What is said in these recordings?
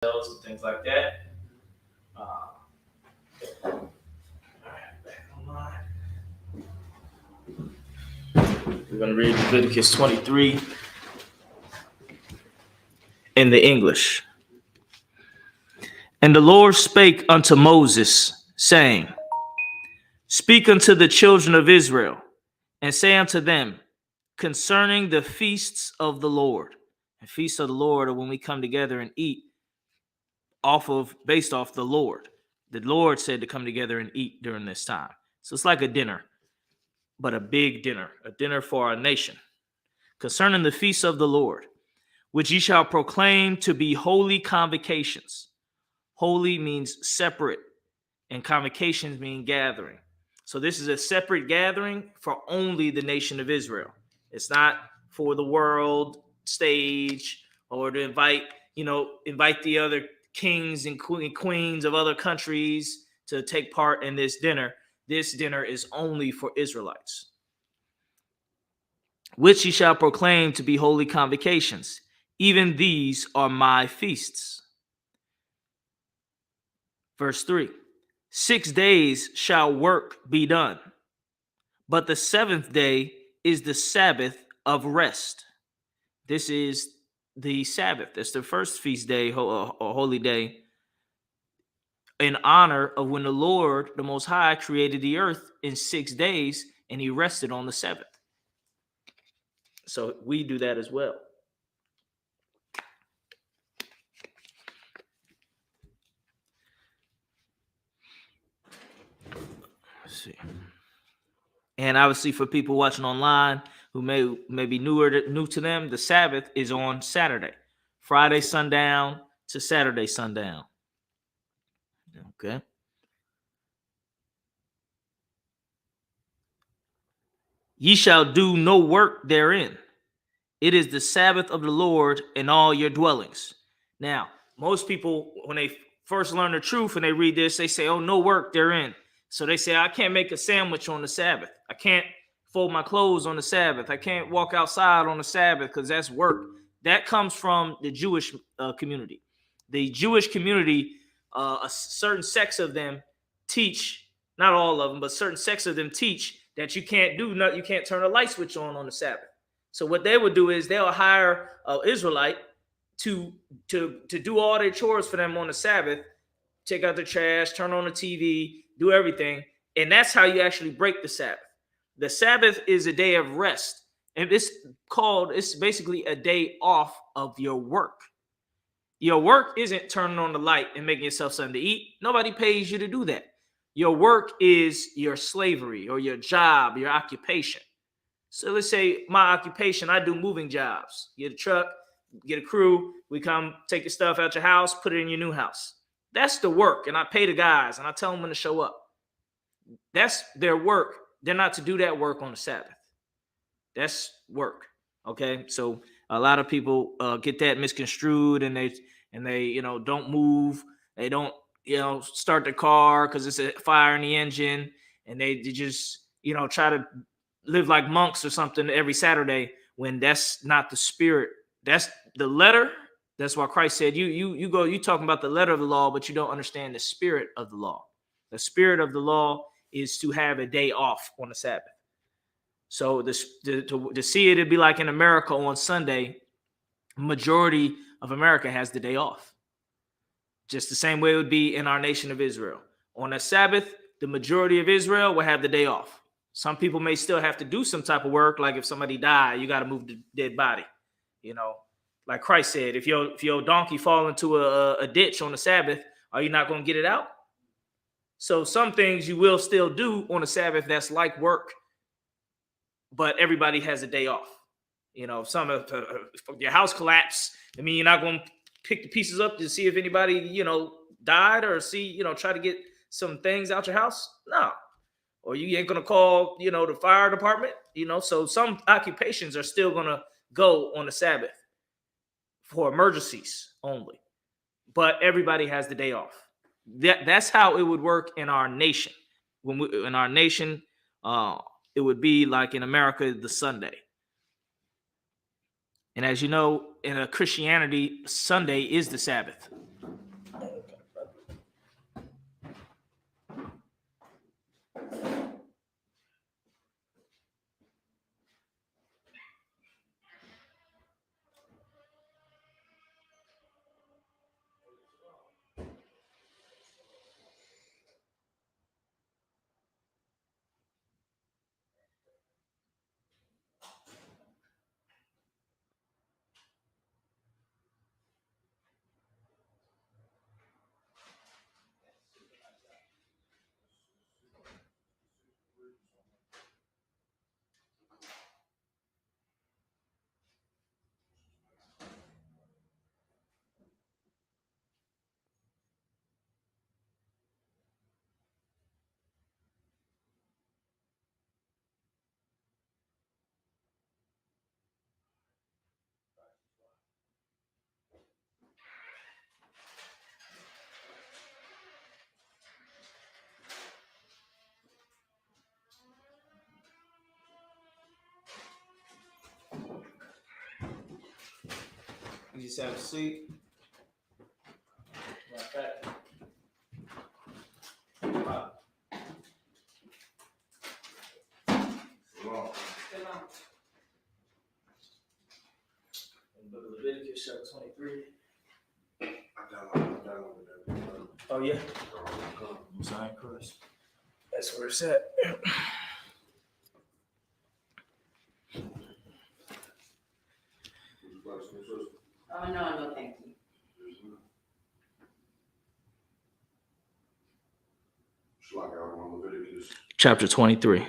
and things like that. All right, back online. We're going to read Leviticus 23 in the English. And the Lord spake unto Moses, saying, Speak unto the children of Israel, and say unto them, concerning the feasts of the Lord. And feasts of the Lord are when we come together and eat based off the Lord. The Lord said to come together and eat during this time. So it's like a dinner, but a big dinner, a dinner for our nation. Concerning the feasts of the Lord, which ye shall proclaim to be holy convocations. Holy means separate, and convocations mean gathering. So this is a separate gathering for only the nation of Israel. It's not for the world stage or to invite the other kings and queens of other countries to take part in this dinner. This dinner is only for Israelites. Which ye shall proclaim to be holy convocations. Even these are my feasts. Verse 3. 6 days shall work be done, but the seventh day is the Sabbath of rest. This is the Sabbath. That's the first feast day or holy day in honor of when the Lord, the Most High, created the earth in 6 days and he rested on the seventh. So we do that as well. Let's see. And obviously for people watching online who may be new to them, the Sabbath is on Saturday. Friday sundown to Saturday sundown. Okay. Ye shall do no work therein. It is the Sabbath of the Lord in all your dwellings. Now, most people, when they first learn the truth and they read this, they say, oh, no work therein. So they say, I can't make a sandwich on the Sabbath. I can't fold my clothes on the Sabbath. I can't walk outside on the Sabbath because that's work. That comes from the Jewish community. The Jewish community, a certain sects of them teach, not all of them, but certain sects of them teach that you can't turn a light switch on the Sabbath. So what they would do is they'll hire an Israelite to do all their chores for them on the Sabbath, take out the trash, turn on the TV, do everything. And that's how you actually break the Sabbath. The Sabbath is a day of rest. And it's basically a day off of your work. Your work isn't turning on the light and making yourself something to eat. Nobody pays you to do that. Your work is your slavery or your job, your occupation. So let's say my occupation, I do moving jobs. Get a truck, get a crew. We come take the stuff out your house, put it in your new house. That's the work. And I pay the guys and I tell them when to show up. That's their work. They're not to do that work on the Sabbath. That's work. Okay. So a lot of people get that misconstrued and they don't move. They don't, start the car because it's a fire in the engine, and they just, try to live like monks or something every Saturday, when that's not the spirit. That's the letter. That's why Christ said, you talking about the letter of the law, but you don't understand the spirit of the law. The spirit of the law is to have a day off on the Sabbath. So to see it, it'd be like in America on Sunday, majority of America has the day off. Just the same way it would be in our nation of Israel. On a Sabbath, the majority of Israel will have the day off. Some people may still have to do some type of work, like if somebody died, you got to move the dead body. Like Christ said, if your donkey fall into a ditch on the Sabbath, are you not going to get it out? So some things you will still do on the Sabbath that's like work, but everybody has a day off. If your house collapsed, you're not going to pick the pieces up to see if anybody, died, or see, try to get some things out your house. No. Or you ain't going to call, the fire department, so some occupations are still going to go on the Sabbath for emergencies only, but everybody has the day off. That's how it would work in our nation. In our nation, it would be like in America, the Sunday. And as you know, in a Christianity, Sunday is the Sabbath. You just have a seat. Leviticus chapter 23. Oh, yeah. Sign Christ. That's where it's at. Oh, no, thank you. Chapter 23.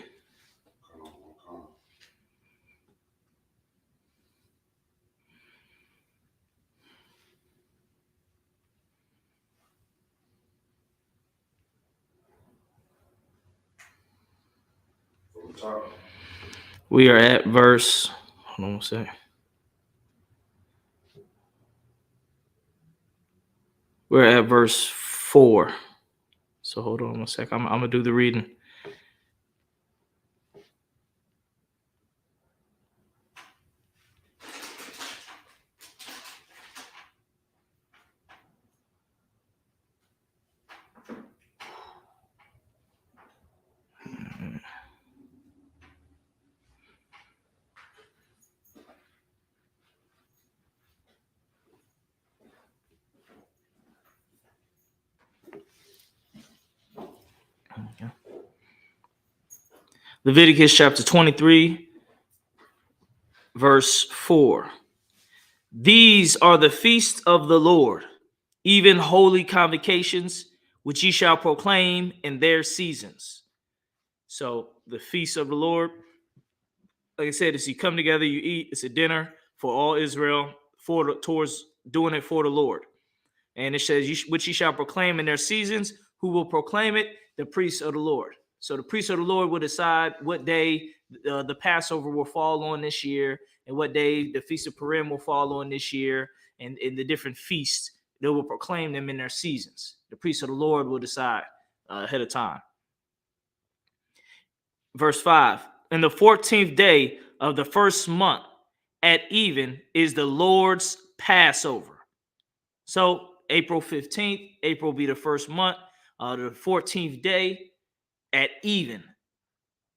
We are at verse. Hold on a second. We're at verse 4. So hold on a second. I'm gonna do the reading. Leviticus chapter 23, verse 4. These are the feasts of the Lord, even holy convocations, which ye shall proclaim in their seasons. So the feast of the Lord, like I said, is you come together, you eat. It's a dinner for all Israel, towards doing it for the Lord. And it says, which ye shall proclaim in their seasons. Who will proclaim it? The priests of the Lord. So the priests of the Lord will decide what day the Passover will fall on this year, and what day the Feast of Purim will fall on this year, and in the different feasts, they will proclaim them in their seasons. The priests of the Lord will decide ahead of time. Verse 5, and the 14th day of the first month at even is the Lord's Passover. So April 15th, April will be the first month, the 14th day at even.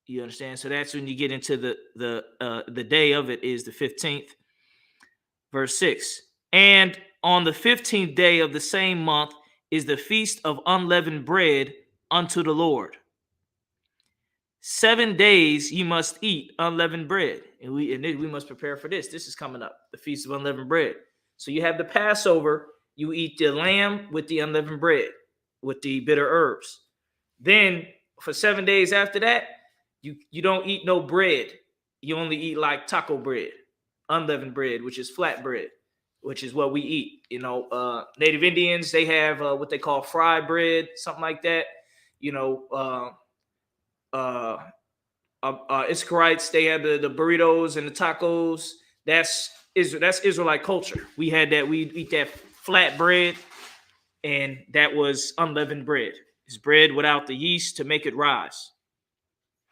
You understand? So that's when you get into the day of it is the 15th. Verse 6, and on the 15th day of the same month is the feast of unleavened bread unto the Lord. 7 days you must eat unleavened bread. And we must prepare for this. This is coming up, the feast of unleavened bread. So you have the Passover, you eat the lamb with the unleavened bread, with the bitter herbs. Then for 7 days after that, you don't eat no bread. You only eat like taco bread, unleavened bread, which is flat bread, which is what we eat. You know, Native Indians, they have what they call fried bread, something like that. You know, Israelites, they had the burritos and the tacos. That's Israelite culture. We had that. We eat that flat bread, and that was unleavened bread. It's bread without the yeast to make it rise.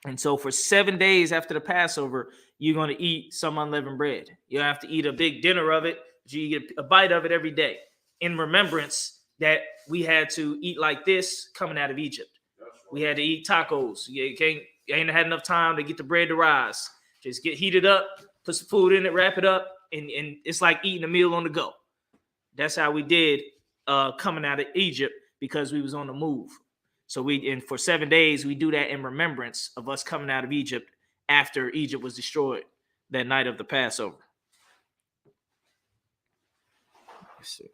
And so for 7 days after the Passover, you're going to eat some unleavened bread. You have to eat a big dinner of it. You get a bite of it every day in remembrance that we had to eat like this coming out of Egypt. We had to eat tacos. You ain't had enough time to get the bread to rise. Just get heated up, put some food in it, wrap it up, and it's like eating a meal on the go. That's how we did coming out of Egypt, because we was on the move. So for 7 days we do that in remembrance of us coming out of Egypt after Egypt was destroyed that night of the Passover. Let's see.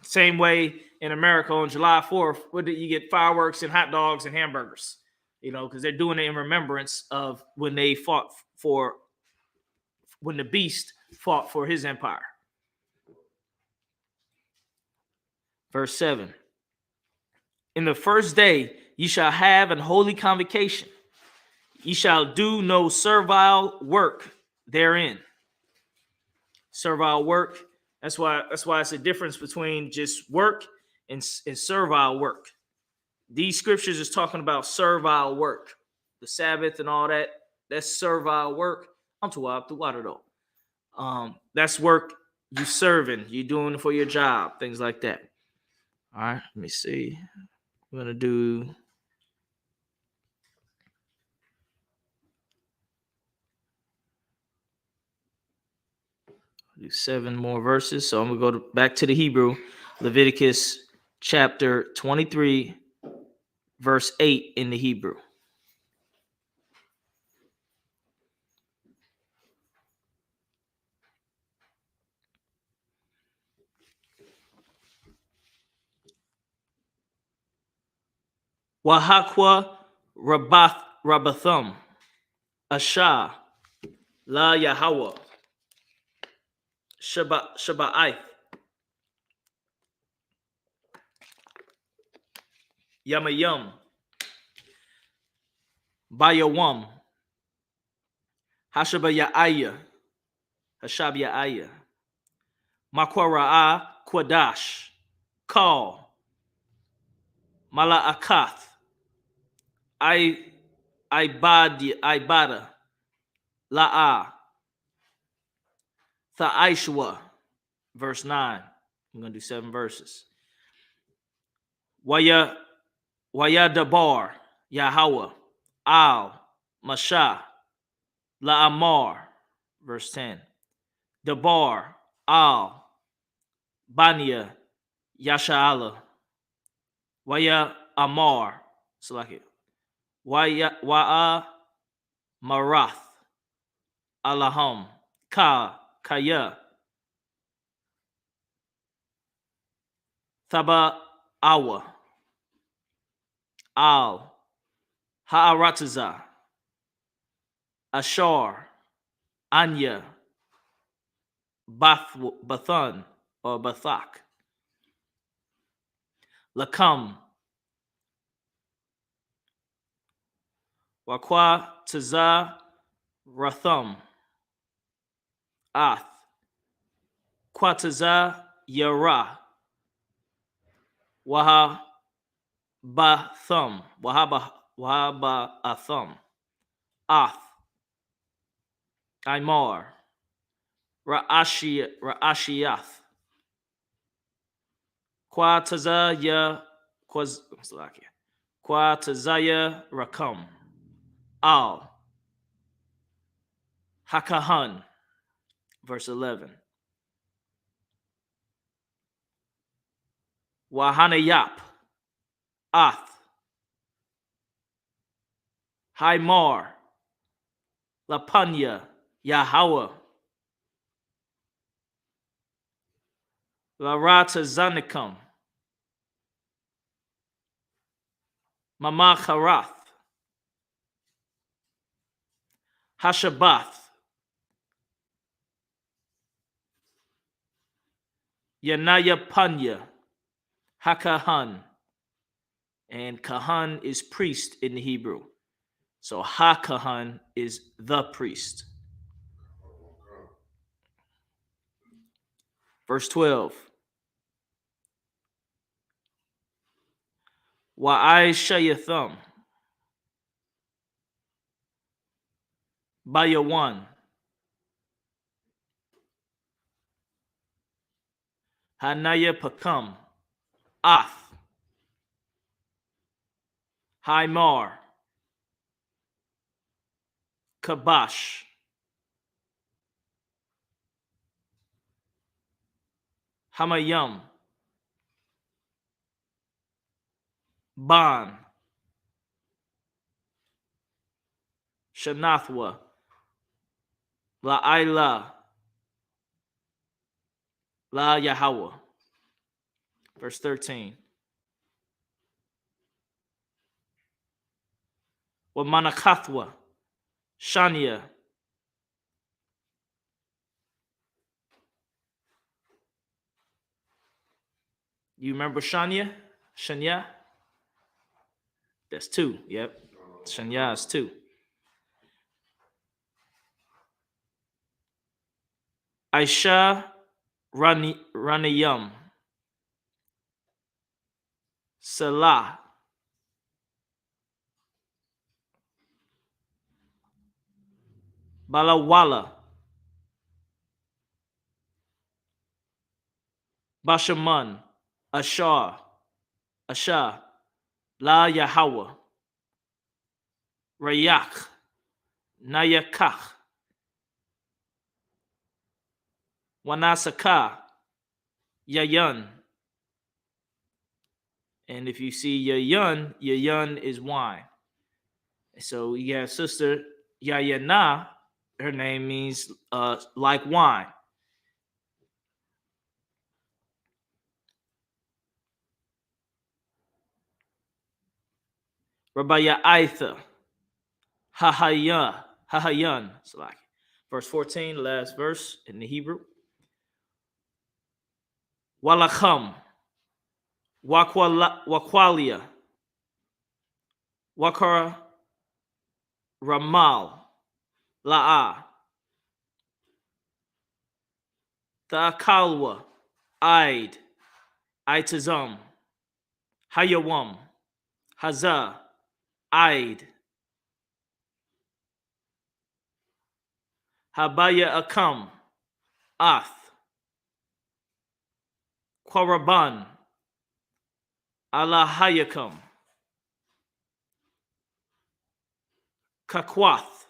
Same way in America on July 4th, what did you get? Fireworks and hot dogs and hamburgers, because they're doing it in remembrance of when they fought when the beast fought for his empire. Verse 7. In the first day, ye shall have an holy convocation. Ye shall do no servile work therein. Servile work. That's why it's a difference between just work and servile work. These scriptures is talking about servile work. The Sabbath and all that, that's servile work. I'm too wild to water though. That's work you serving, you doing for your job, things like that. All right, let me see. I'm gonna do 7 more verses. So I'm gonna go back to the Hebrew, Leviticus chapter 23, verse 8 in the Hebrew. Wahakwa Rabathum Asha La Yahweh Shaba'ith Yamayum Bayawam Hashabaya'aya Hashabya'aya Makwara'a Kwadash Call Mala'akath Ibada La'a Tha'ishwa. Verse 9. I'm going to do 7 verses. Waya Dabar Yahweh Al Masha La'amar. Verse 10. Dabar Al Bania Yasha'ala Waya Amar. So like it. Wa'a Marath Alaham Kaya Thaba Awa Al Ha'arataza Ashar Anya Bathan or Bathak Lakam Wakwa Taza Ratham Ath Kwataza Yara Waha Bathum Wahaba Athum Ath Imar Ra'ashiyath Kwatazaya Kwatazaya Rakam Al Hakahan. Verse 11. Wahanayap Ath Haimar Lapanya Yahweh Larata Zanikam Mamacharath Hashabath Yanaya Panya Hakahan. And Kahan is priest in the Hebrew. So Hakahan is the priest. Verse 12. Wa'ai Shayathum Bayawan Hanaya Pakam, Ath, Haimar, Kabash, Hamayam, Ban, Shanathwa, La'ila, La Yahweh. Verse 13. Wa Manakathwa, Shania. You remember Shania? Shania? That's two. Yep. Shania is two. Aisha Raniyam. Salah. Balawala. Bashaman. Ashar. Asha. La Yahweh. Rayak. Nayakach. Wanasaka. Yayan. And if you see Yayan is wine. So you have sister Yayana. Her name means like wine. Rabbi Ya'itha. Hahayan. Like verse 14, last verse in the Hebrew. Walacham. Wakwalia. Wakara. Ramal. La'a. Ta'akalwa. Aid. Aitazam. Hayawam. Hazah. Aid. Habaya Akam. Ath. Kwaraban. Alahayakam. Kakwath.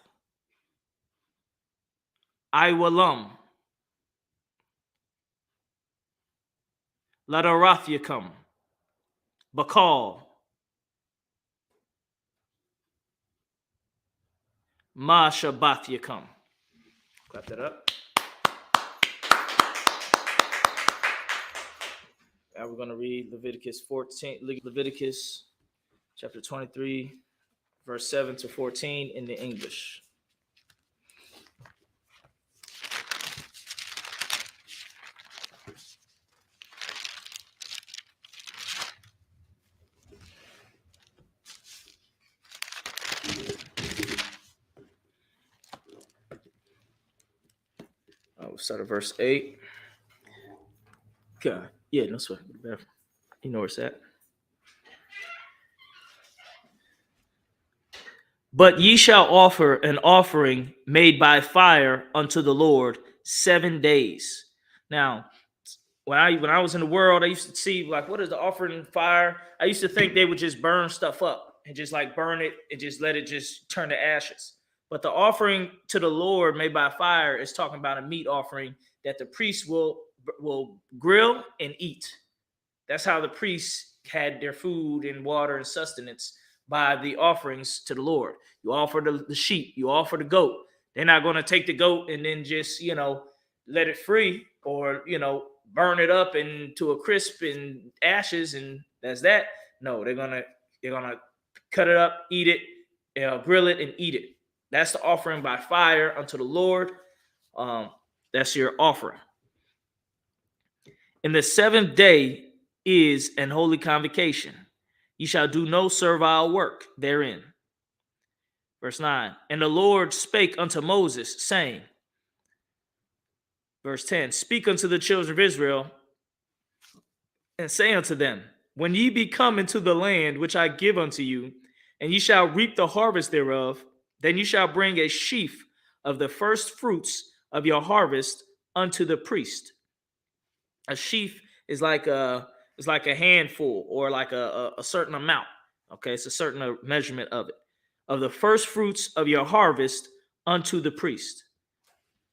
Iwalam. Ladarathyakam. Bakal. Ma Shabbathyakam. Clap that up. Now we're going to read Leviticus chapter 23, verse 7 to 14 in the English. We'll start at verse 8. God. Yeah, no sweat. You know where it's at. But ye shall offer an offering made by fire unto the Lord 7 days. Now, when I was in the world, I used to see like, what is the offering fire? I used to think they would just burn stuff up and just like burn it and just let it just turn to ashes. But the offering to the Lord made by fire is talking about a meat offering that the priest will grill and eat. That's how the priests had their food and water and sustenance, by the offerings to the Lord. You offer the sheep, you offer the goat. They're not going to take the goat and then just, let it free or, burn it up into a crisp and ashes and that's that. No, they're gonna cut it up, eat it, grill it and eat it. That's the offering by fire unto the Lord. That's your offering. And the seventh day is an holy convocation. Ye shall do no servile work therein. Verse 9. And the Lord spake unto Moses, saying, verse 10, speak unto the children of Israel, and say unto them, when ye be come into the land which I give unto you, and ye shall reap the harvest thereof, then ye shall bring a sheaf of the first fruits of your harvest unto the priest. A sheaf is like a handful or like a certain amount. Okay, it's a certain measurement of it. Of the first fruits of your harvest unto the priest.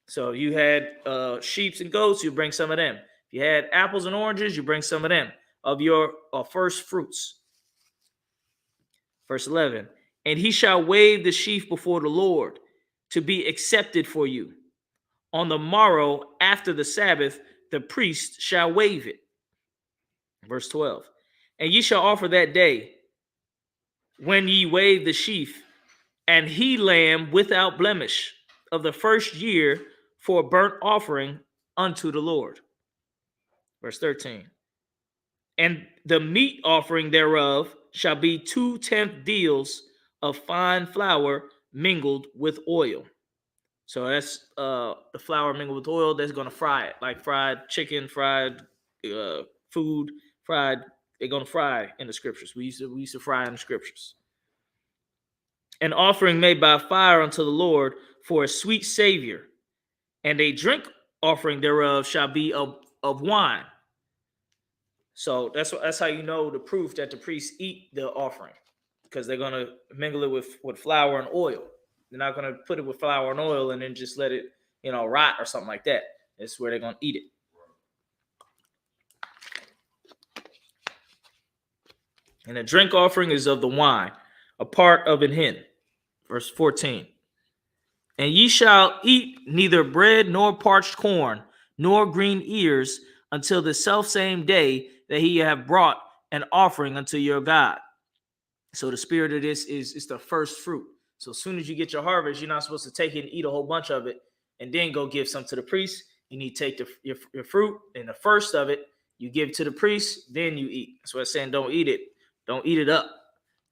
So if you had sheep and goats, you bring some of them. If you had apples and oranges, you bring some of them of your first fruits. Verse 11. And he shall wave the sheaf before the Lord to be accepted for you. On the morrow after the Sabbath, the priest shall wave it. Verse 12. And ye shall offer that day, when ye wave the sheaf, and he lamb without blemish of the first year for a burnt offering unto the Lord. Verse 13. And the meat offering thereof shall be 2/10 deals of fine flour mingled with oil. So that's the flour mingled with oil that's going to fry it, like fried chicken, fried food, fried. They're going to fry in the scriptures. We used to fry in the scriptures. An offering made by fire unto the Lord for a sweet savior, and a drink offering thereof shall be of wine. So that's how you know the proof that the priests eat the offering, because they're going to mingle it with flour and oil. They're not going to put it with flour and oil and then just let it, rot or something like that. That's where they're going to eat it. And a drink offering is of the wine, a part of an hin. Verse 14. And ye shall eat neither bread nor parched corn nor green ears until the selfsame day that he have brought an offering unto your God. So the spirit of this is the first fruit. So as soon as you get your harvest, you're not supposed to take it and eat a whole bunch of it and then go give some to the priest. You need to take your fruit and the first of it, you give to the priest, then you eat. That's why I'm saying don't eat it. Don't eat it up.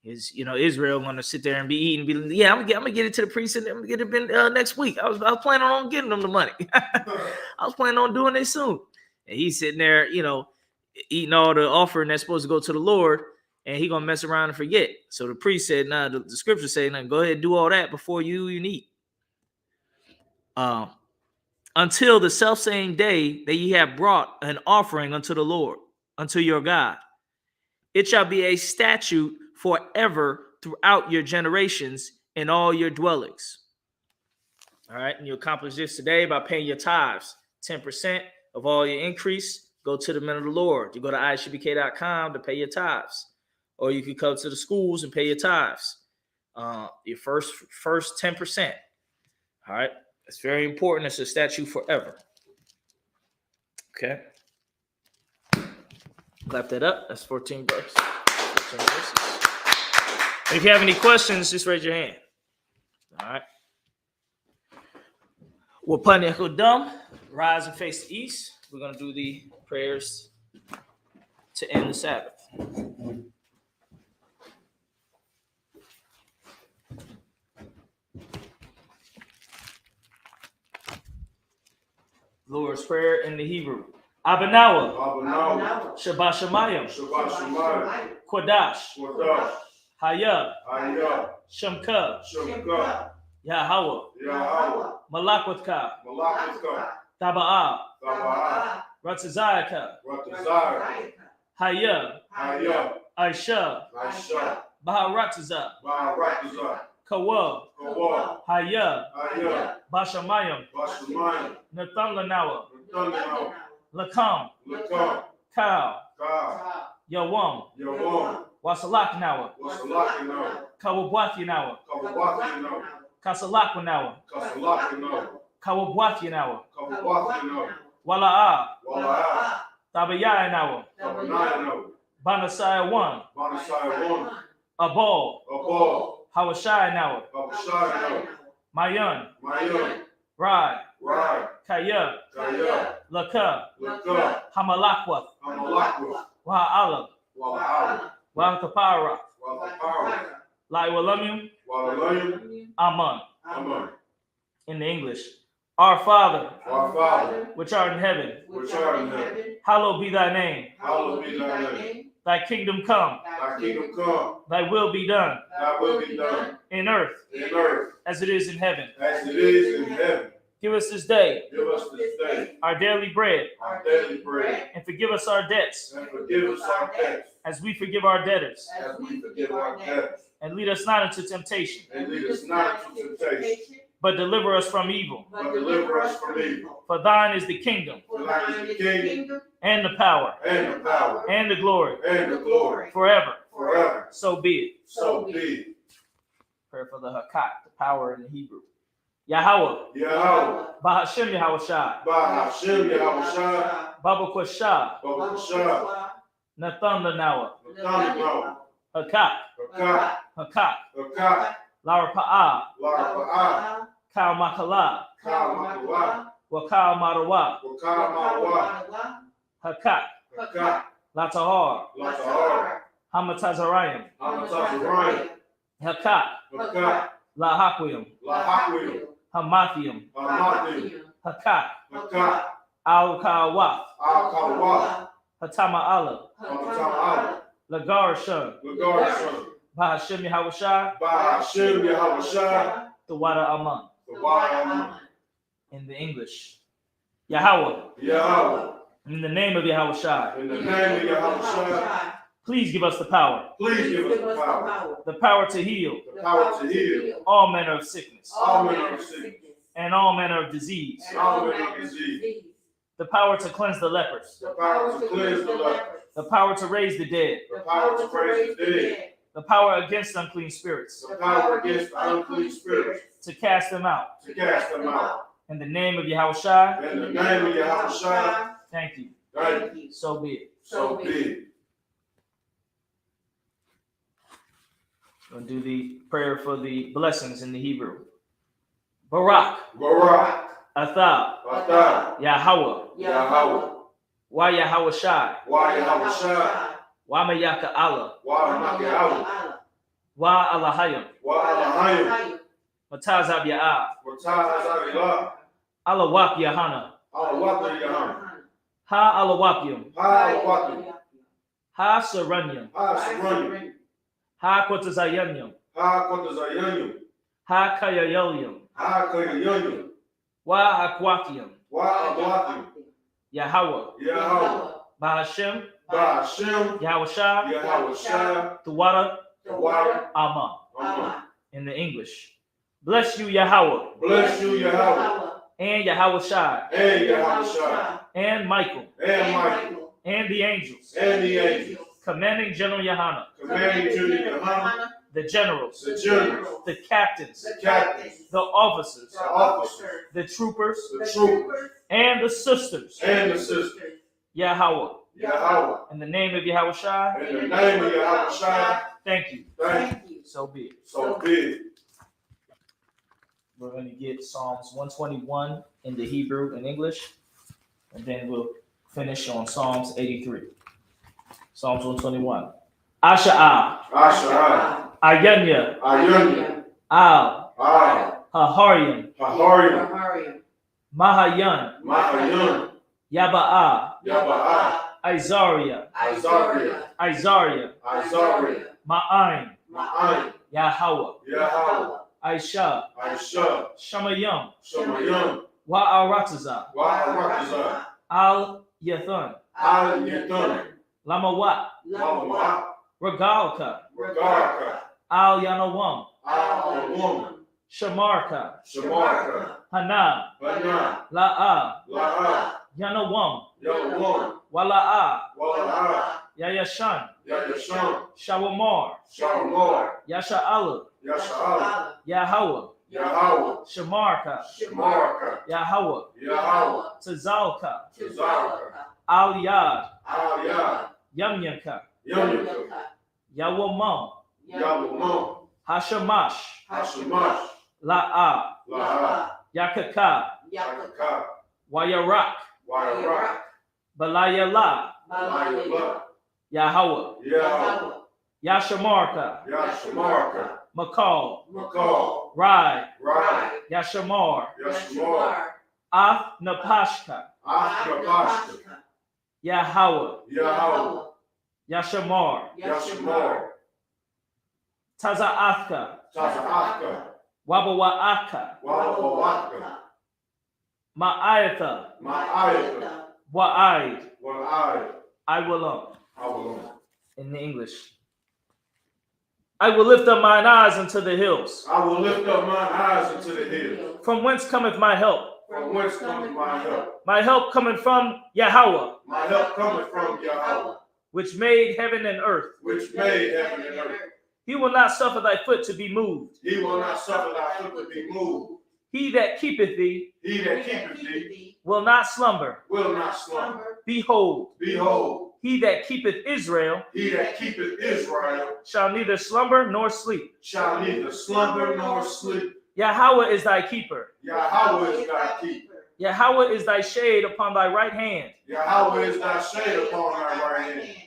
Is Israel going to sit there and be eating? I'm gonna get it to the priest and I'm gonna get it next week. I was planning on getting them the money. I was planning on doing it soon. And he's sitting there, eating all the offering that's supposed to go to the Lord, and he gonna mess around and forget. So the priest said, "Nah." The scripture said, "Nah, go ahead and do all that before you eat." Until the selfsame day that ye have brought an offering unto the Lord, unto your God, it shall be a statute forever throughout your generations in all your dwellings. All right, and you accomplish this today by paying your tithes. 10% of all your increase go to the men of the Lord. You go to ISUPK.com to pay your tithes, or you can come to the schools and pay your tithes. Your first 10%. All right, it's very important. It's a statute forever. Okay, clap that up. That's 14 verses. 14 verses. If you have any questions, just raise your hand. All right. Wapani Hodam, rise and face the east. We're going to do the prayers to end the Sabbath. Lord's Prayer in the Hebrew. Abanawa. Shabbat Shemayim. Kodash. Hayah. Shemka. Yahweh. Malakwatka. Taba'ah. Ratzazayaka. Hayah. Aisha. Baharatza. Kawa. Hayah. Bashamayim. Nathanganawa. Lakam. Kal. Yawam. Wasalaknawa. Kawabwathinawa. Kasalaknawa. Kawabwathinawa. Wala'a. Tabayanawa. Banasai 1. Abol. Hawashai Nawa. Mayan. Rai. Kaya. Laka. Hamalakwath. Wa'alam. Wa'akapara. Laiwalamim. Aman. In the English. Our Father, which art in heaven, hallowed be thy name. Thy kingdom come. Thy will be done. In earth. As it is in heaven. Give us this day Give us this day our daily bread, our daily bread, and forgive us our debts and forgive us our debts, as we forgive our debtors. as we forgive our debtors. And lead us not into temptation, And lead us not into temptation, but deliver us from evil. but deliver us from evil. For thine is the kingdom, For thine is the kingdom, and the power, And the power, and the glory, and the glory, forever. forever. So be it. So be it. Prayer for the Hakat, the power in the Hebrew. Yahweh, Yahweh, Bahashem Yahawashi, by Hashem Yahushua, Baba Kwashah, Babashah, Nathan Lanawa, Nathanael, Hakat, Hakat, Hakat, Hakat, Lara Pa'ah, Larapa'ah, Kal Makala, Kalmakala, Wakal Marawa, Wakamawa, Hakat, Hakat, Latahar, Latahar, Hamatazarayim, Amatazarayim, Hakat, Hakat, Lahaquim, Lahaquim, Hamathium, Hamathim, Hakat, Hakat, Al Kawath, Al-Kawa, Hatama Allah, Hamata'ala, Lagarshun, Lagarshon, Bahashem Yahawashi, by Hashem Yahushua, the Wada Aman. the Wa'aman, In the English. Yahweh, Yahweh, in the name of Yahawashi, in the name of Yahushua, please give us the power, please give us the power, the power to heal the power to heal all manner of sickness all manner of sickness, and all manner of disease, all manner of disease, the power to cleanse the lepers, the power to cleanse the lepers, the power to raise the dead, the power to raise the dead, the power against unclean spirits, the power against unclean spirits, to cast them out. to cast them out. In the name of Yahawashi, In the name of Yahushua, thank you. thank you. So be it. So be it. We'll do the prayer for the blessings in the Hebrew. Barak, Barak, Athah, Atah, Yahweh, Yahweh, Wa Yahawashi, Wa Yahushua, Wa Mayaka Allah, Wa Makiahu, Wa Alahayim, Wa Alahayim, Matazab Ya'ah, Wa Tahazabilah, Alawap Yahana, Alawatu Yaham, Ha Alawapyum, Ha Alawatu, Ha Saranyam, Ha Saranyam, Ha Kotazayanyam, Ha Kontazayanyam, Ha Kayayelyam, Ha Kayanyam, Wa Akwakyam, Wa Ablatu, Yahweh, Yahweh, Bahashem, Ba Hashem, Yahawashi, Yahushua, Tuwada, the water, Aman. Amen. In the English. Bless you, Yahweh, Bless you, Yahweh, and Yahawashi, and Yahushua, and Michael, and Michael, and the angels, and the angels, commanding General Yahana, commanding to the Yahama, the generals, the generals, the captains, the captains, the officers, the officers, the troopers, the troopers, and the sisters, and the sisters, Yahweh. Yahweh, In the name of Yahawashi, in the name of Yahushua, thank you. thank you. So be it. So be it. We're going to get Psalms 121 in the Hebrew and English, and then we'll finish on Psalms 83. Psalms 121. Asha'ah, Asha'ah, Ayanya, Ayanya, Al, Al, Haharyam, Haharyam, Mahayan, Mahayan, Yaba'ah, Yaba'ah, Isariah, Isariah, Isariah, Isariah, Ma'ain, Ma'an, Yahweh, Yahweh, Aisha, Aisha, Shamayam, Shamayam, Wa'aratazah, Wa'aratazah, Al Yathan, Al Yathan, Lamawat, Lamawat, Regalka, Regarka, Al Yanawam, Al Alum, Shamarka, Shamarka, Hana, Hana, La'a, La'a, Yanawam, Yawam, Wala'a, Wala'a, Yayashan, Yayasham, Shawamar, Shalmar, Yasha'ala, Yasha'al, Yahweh, Yahweh, Shamarka, Shamarka, Yahweh, Yahweh, Tazalka, Tazarka, Al Yad, Al Yad, Yamyaka, Yamyaka, Yawamam, Yawamam, Hashamash, Hashamash, La'a, La'a, Yakaka, Yakaka, Wayarak, Wayarak, Balayala, Layala, Yahweh, Yahweh, Yashamarka, Yashamarka, Makal, Makal, Rai, Rai, Yashamar, Yashamar, Af Napashka, Ashrabashka, Yahweh, Yahweh, Yashamar, Yashamar, Taza'athka, Taza'aka, Wabawa'aka, Wawawaka, Ma'ayatha. Ma'ayatha. Wa'aid. Wa'ai. I will Awalum. in the English. I will lift up mine eyes unto the hills. I will lift up mine eyes into the hills. From whence cometh my help? From whence cometh my help? My help cometh from Yahweh, My help cometh from Yahweh, which made heaven and earth. which made heaven and earth. He will not suffer thy foot to be moved. He will not suffer thy foot to be moved. He that keepeth thee He that keepeth thee will not slumber. will not slumber. Behold, Behold, he that keepeth Israel he that keepeth Israel shall neither slumber nor sleep. shall neither slumber nor sleep. Yahweh is thy keeper. Yahweh is thy keeper. Yahweh is thy shade upon thy right hand. Yahweh is thy shade upon thy right hand.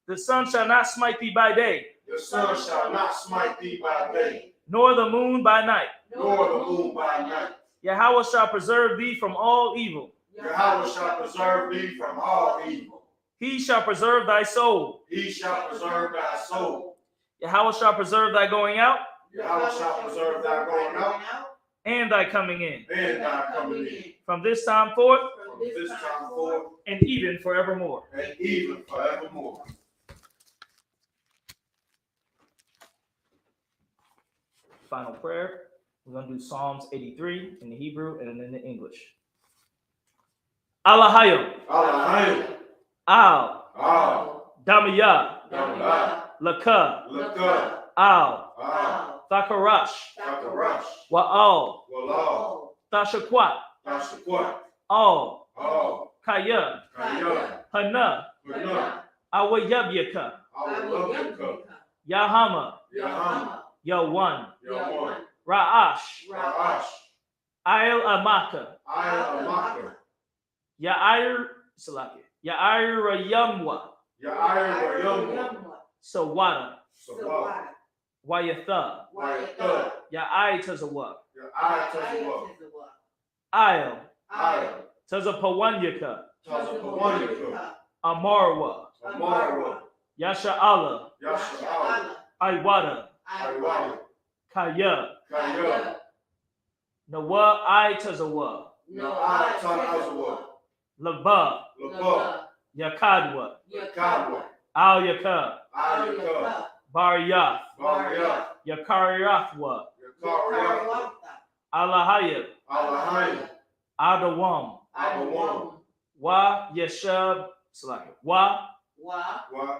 The sun shall not smite thee by day, The sun shall not smite thee by day, nor the moon by night. nor the moon by night. Yahweh shall preserve thee from all evil. Yahweh shall preserve thee from all evil. He shall preserve thy soul. He shall preserve thy soul. Yahweh shall preserve thy going out Yahweh shall preserve thy going out and thy coming in, and thy coming in. from this time forth From this time forth and even forevermore. and even forevermore. Final prayer. We're going to do Psalms 83 in the Hebrew and in the English. Allahayim, Allahayim, Al, Al, Damiyah, Damiyah, Laka, Laka, Al, Al, Thakarash, Takarash, Wa'al, Walal, Tashakwat, Tashakwat, Al, Al, Kaya, Kaya, Hana, Hana, Awayabyaka, Awalabika, Yahama, Yahama, Yawan, Yawan, Ra'ash, Ra'ash, Ayel Amaka, Ayamaka, Ya'ir Salaki, Ya'ir Rayamwa, Ya'ir Rayamwa, Sawada, Sawat, Wayatha, Wayatha, Ya'ai Tazawa, Ya'ai Tazawak, Ayel Ayam, Tazapawanyaka, Tazapawanyaka, Amarwa, Amarwa, Yasha'ala, Yasha'ala, Iwada, Iwada, Kaya, Kaya, Nawa I Tazawa, Na'ai Ta'azwa, Laba, Laba, Yakadwa, Yakadwa, Al Yaka, Ayaka, Baryath, Barya, Yakariathwa, Yakariya, Alahayab, Alahayim, Adawam, Abawam, Wa Yeshab Salaki, Wa Wa,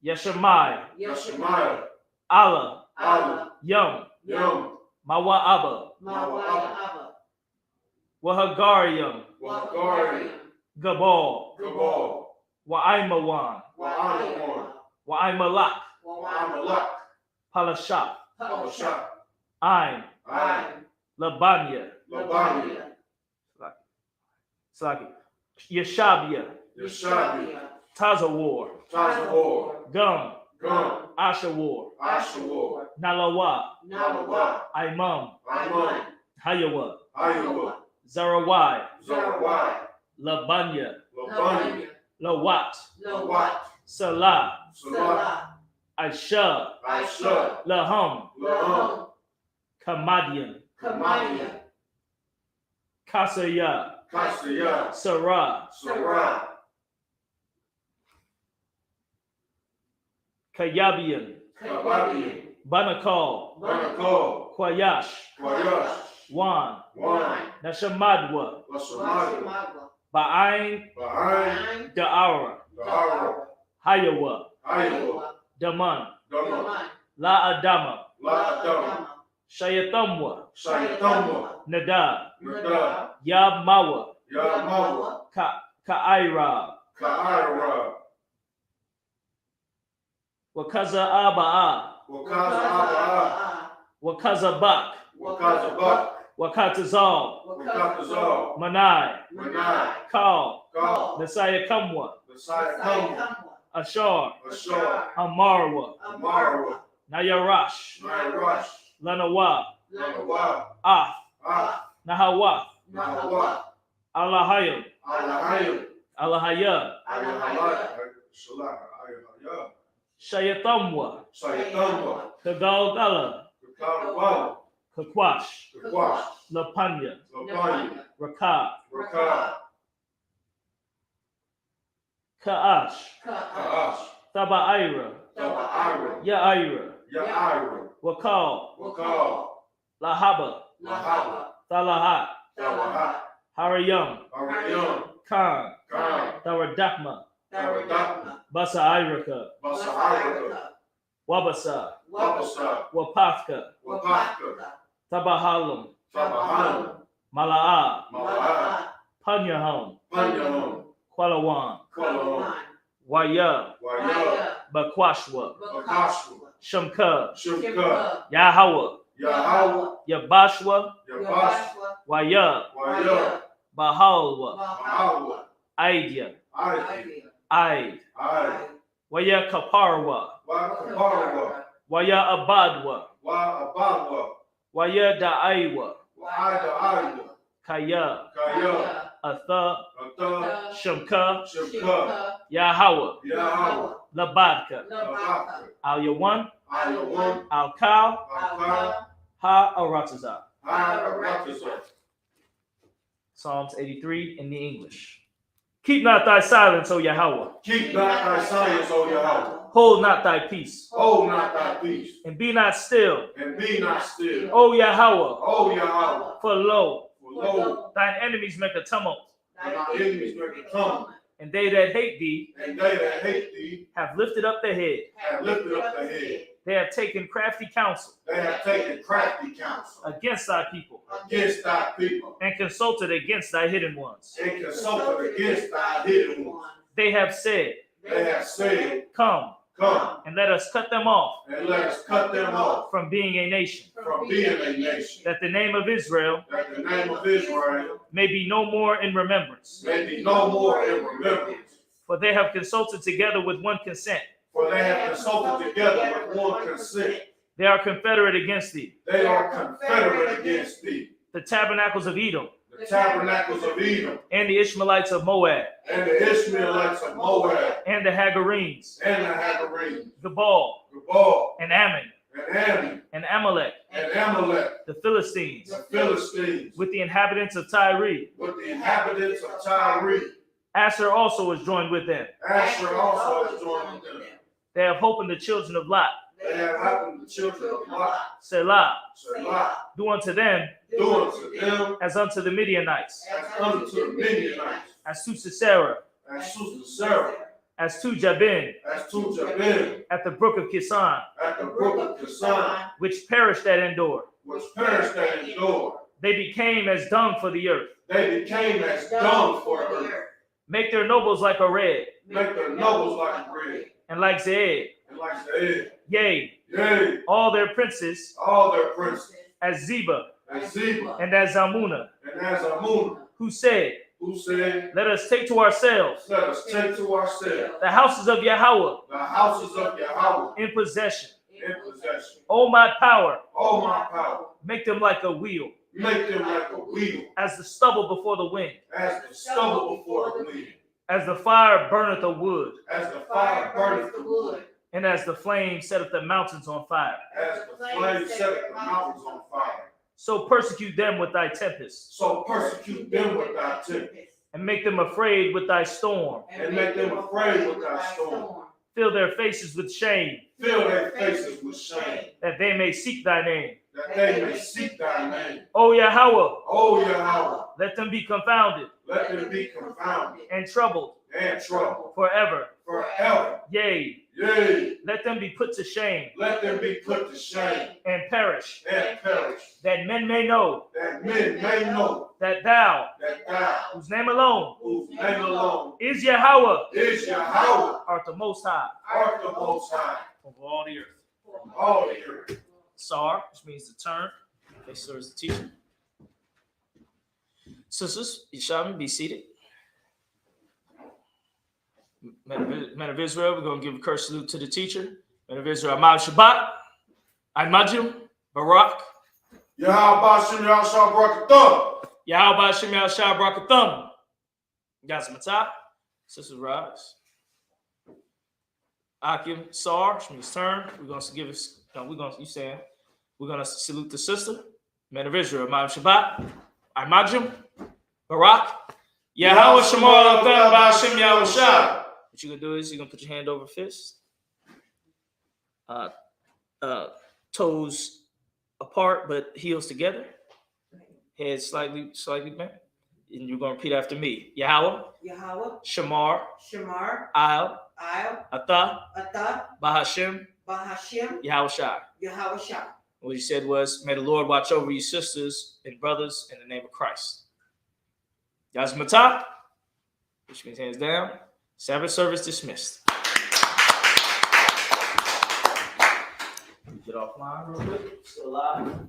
Yeshamai, Yashemaiah, Allah, Allah, Yum, Yum, Mawa Abba, Mawa'aba, Wahagarium, Wahagarium, Gabal, Gabal, Wa'aimawan, Wa'anawan, Wa'aimalak, Wa'amalak, Palashah, Palashah, Ain, Ayin, Labanya, Labania, Salaki, Yeshabia, Yeshabia, Tazawar, Tazawar, Gum, Gum, Ashawar, Ashawar, Nalawa, Nalawa, Imam, Imam, Hayawa, Iowa, Zarawai, Zarawai, Labanya, Labania, Lawat, Lawat, Salah, Salah, Aisha, Aisha, Laham, Laham, Kamadian, Kamadia, Kasaya, Kasaya, Sarah, Sarah, Kayabian, Kababian, Banakal, Banakal, Kwayash, Kwayash, Wan, Wan, Nashamadwa, Lasamadi, Ba'ain, Bahain, Da'ara, Da'ara, Hayawa, Iowa, Daman, Dama, La Adama, La Adama, Shayatamwa, Shayatamwa, Nada, Nada, Yabmawa, Yamawa, Ka'ira, Ka'ira, Wakaza Aba'a, Wakaza Aba'a, Wakaza Bak, Wakaza Bak, Wakatazal, Wakatazal, Manai, Manai, Kal, Kal, Messiah Kamwa, Messiah Kamwa, Ashar, Ashar, Amarwa, Amarwa, Nayarash, Nairash, Lanawa, Lanawa, Ah, Ah, Nahawa, Nahawa, Allahayim, Alahayim, Alahaya, Alahalak, Shalah, Ayahaya, Shayatamwa, Sayatamwa, Kagalgala, Kakawala, Kakwash, Kakwash, Lapanya, Lapanya, Rakab, Rakab, Kaash, Kaash, Thabaira, Tabaira, Yaira, Yaira, Wakal, Wakal, Lahaba, Lahaba, Thalahat, Tawahat, Harayam, Arayam, Khan, Khan, Tharadakma, Taradakma, Basairaka, Basairaka, Wabasa, Wabasa, Wapathka, Wapaka, Tabahalam, Tabahan, Mala'a, Mala'a, Panyaham, Panyaham, Qualawan, Kwalawan, Waya, Waya, Bakwashwa, Bakashwa, Shamka, Shimka, Yahawa, Yahawa, Yabashwa, Yabashwa, Waya, Waya, Bahalwa, Mahawa, Aidia, Ivy, Aid, I, Waya Kaparwa, Wakaparwa, Waya Abadwa, Wa Abadwa, Waya Da'aiwa, Wa Ida Ida, Kaya, Kaya, Atha, Ata, Shamka, Shimka, Yahawa, Yahawa, Labadka, Labaka, Al Yawan, Ayawan, Al Kal, Alka, Ha Arataza. Harakasa. Psalms 83 in the English. Keep not thy silence, O Yahweh. Keep not thy silence, O Yahweh. Hold not thy peace, Hold not thy peace, and be not still, and be not still. O Yahweh. O Yahweh, For lo, for lo, thine enemies make a tumult, thy enemies make a tumult, and they that hate thee and they that hate thee have lifted up their head. have lifted up the head. They have taken crafty counsel They have taken crafty counsel against thy people, against thy people, and consulted against thy hidden ones. and consulted against thy hidden ones. They have said, They have said, Come, come, and let us cut them off and let us cut them off from being a nation, from being a nation, that the name of Israel that the name of Israel may be no more in remembrance. may be no more in remembrance. For they have consulted together with one consent. For they have consulted together with one consent. They are confederate against thee. They are confederate against thee. The tabernacles of Edom, The tabernacles of Edom, and the Ishmaelites of Moab, and the Ishmaelites of Moab, and the Hagarenes, and the Hagarenes, Gebal, Gebal, and Ammon, and Ammon, and Amalek, and Amalek, the Philistines, the Philistines, with the inhabitants of Tyre. with the inhabitants of Tyre. Asher also was joined with them. Asher also is joined with them. They have hope in the children of Lot. They have happened the children of Lot, Selah, Selah, do unto them do unto them as unto the Midianites, as unto the Midianites, as to Sisera, as to Sarah, as to Jabin, as to Jabin, at the brook of Kisan, at the brook of Kisan, which perished at Endor. which perished at Endor. They became as dung for the earth. They became as dung for the earth. Make their nobles like a red, Make their nobles like bread, and like Zeed. and like Said, Yea, yea, all their princes all their princes, as Zeba as Zeba, and as Zalmunna, and as Amunah, who said, who said, Let us take to ourselves let us take to ourselves the houses of Yahweh the houses of Yahweh in possession. in possession. O my power, O my power, make them like a wheel, make them like a wheel, as the stubble before the wind, as the stubble before the wind, as the fire burneth the wood, as the fire burneth the wood, and as the flame setteth the mountains on fire. as the flame setteth the mountains on fire. So persecute them with thy tempests, So persecute them with thy tempest, and make them afraid with thy storm. and make them afraid with thy storm. Fill their faces with shame, Fill their faces with shame, that they may seek thy name. that they may seek thy name. O Yahweh, O Yahweh, let them be confounded let them be confounded and troubled and troubled forever. forever. Yea, Yea, let them be put to shame let them be put to shame and perish, and perish, that men may know that men may know that thou, that thou, whose name alone whose name alone is Yahweh, is Yahweh, art the most high art the Most High over all the earth. from all the earth. Sar, which means to turn. Okay, so is the teacher. Sisters, Yishami, be seated. Men of Israel, we're going to give a curse salute to the teacher. Men of Israel, Ahmad Shabbat, Imajim, Barak, Yahweh Bashem Yahshua Barakathah. Yahweh Shem Yahshua Barakathum. Guys, Matah, Sisters, rise. Akim, Sar, which means turn. We're going to give us, we're going to salute the sister. Men of Israel, Imam Shabbat, Imajim, Barak, Yahweh Shemar Latam Ba'ashem Yahweh Shai. What you're going to do is you're going to put your hand over fist, toes apart but heels together, head slightly bent. And you're going to repeat after me. Yahweh, Shamar, Al, Atah, Bahashem, Yahweh Shai. What you said was, may the Lord watch over you sisters and brothers in the name of Christ. Yazmatah, which means hands down. Sabbath service dismissed. Get offline real quick. Still alive.